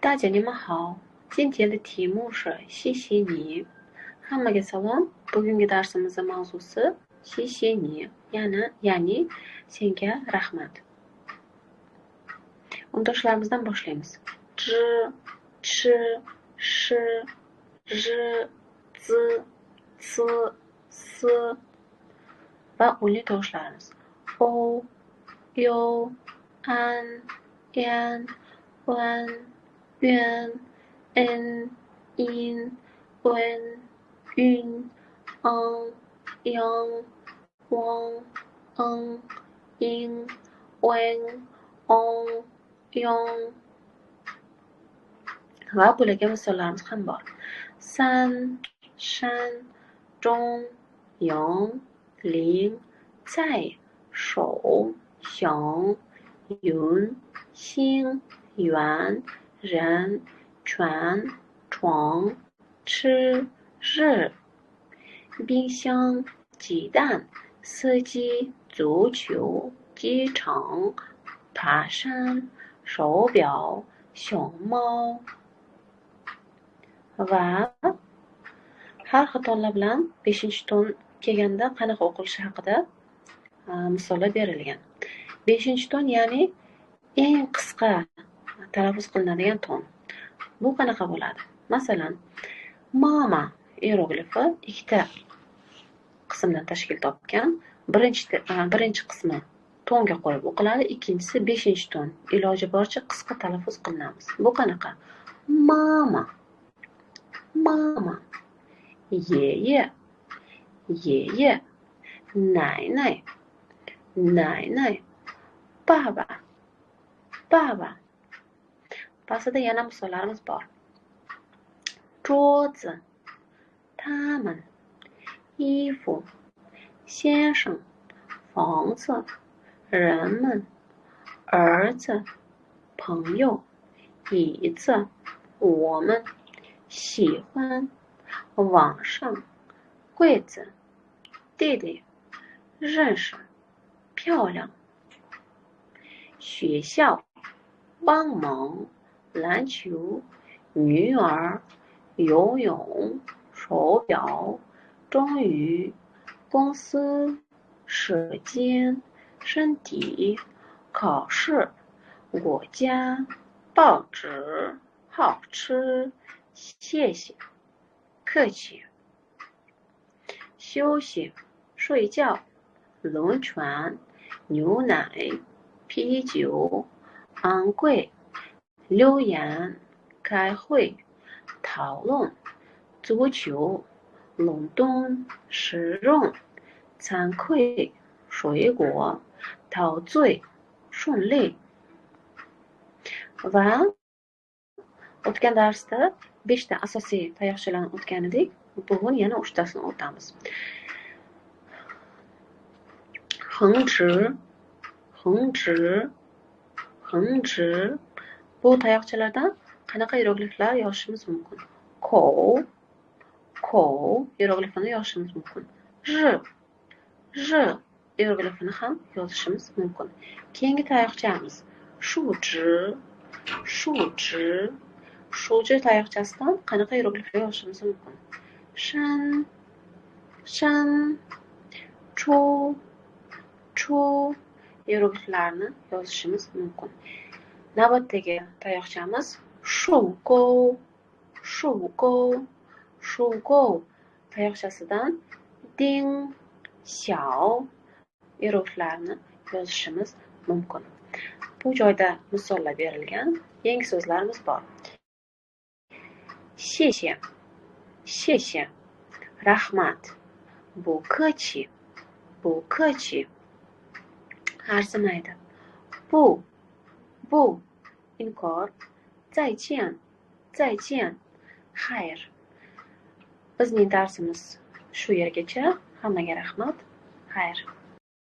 大家你们好，今天的题目是谢谢你。Hammaga salom. Bugungi darsimizning mavzusi谢谢你, ya'ni senga rahmat. Undoshlarimizdan boshlaymiz. J, ch, sh, r, z, c, s va unli tovushlarimiz. O, yo, an, yan, wan, yuen, en, in, wen, yun, ang, yang, wang, eng, ying, weng, ong, yong va bularga misollarimiz ham bor. San, shan, zhong, yang, ling, cai, shou, xiang, yun, xin, yuan, ren, quan, chuang,吃, 日. 冰箱, 鸡蛋, 司机, 足球, 机场, 爬山, 手表, 熊猫. Va har xil tonlar bilan 5-ton kelganda qanaqa o'qilishi haqida misollar berilgan. 5-ton ya'ni eng qisqa talaffuz qilinadigan ton. Bu qanaqa bo'ladi? Masalan, mama hieroglifi ikkita qismdan tashkil topgan. Birinchi qismi tonga qo'yib o'qiladi, ikkinchisi 5-ton. Iloji boricha qisqa talaffuz qilinamiz. Bu qanaqa? Mama, mama, yeye, yeye, naynay, naynay, baba, baba. Pastda yana misollarimiz bor. 桌子, 他们, 衣服, 先生, 房子, 人们, 儿子, 朋友, 椅子, 我们, 喜欢, 网上, 柜子, 弟弟, 认识, 漂亮, 学校, 帮忙, 篮球, 女儿, 游泳, 手表, 终于, 公司, 时间, 身体, 考试, 国家, 报纸, 好吃, 谢谢, 客气, 休息, 睡觉, 轮船, 牛奶, 啤酒, 昂贵, 留言, 开会, 讨论, 足球, 隆冬, 食用, 惭愧, 水果, 陶醉, 顺利. Va o'tgan darsda 5 ta asosiy tayoqchalarni o'tgan edik. Bugun yana 3 tasini o'tamiz. Hengzhi, hengzhi, hengzhi. Bu tayoqchalardan qanaqa hierogliflar yozishimiz mumkin? Kou, kou hieroglifini yozishimiz mumkin. J, j hieroglifini ham yozishimiz mumkin. Keyingi tayoqchamiz shuzhi, shuzhi. Shuzhi tayoqchasidan qanaqa hierogliflar yozishimiz mumkin? Shan, shan, chu, chu hierogliflarni yozishimiz mumkin. Navbatdagi tayoqchamiz shugou, shugou, shugou tayoqchasidan ding, xiao hierogliflarni yozishimiz mumkin. Bu joyda misollar berilgan. Yangi so'zlarimiz bor. 谢谢, 谢谢, rahmat, 不客气, 不客气, arzimaydi, 不, bu, inkor, 再见, 再见, xayr. Bizning darsimiz shu yergacha. Hammaga rahmat. Xayr.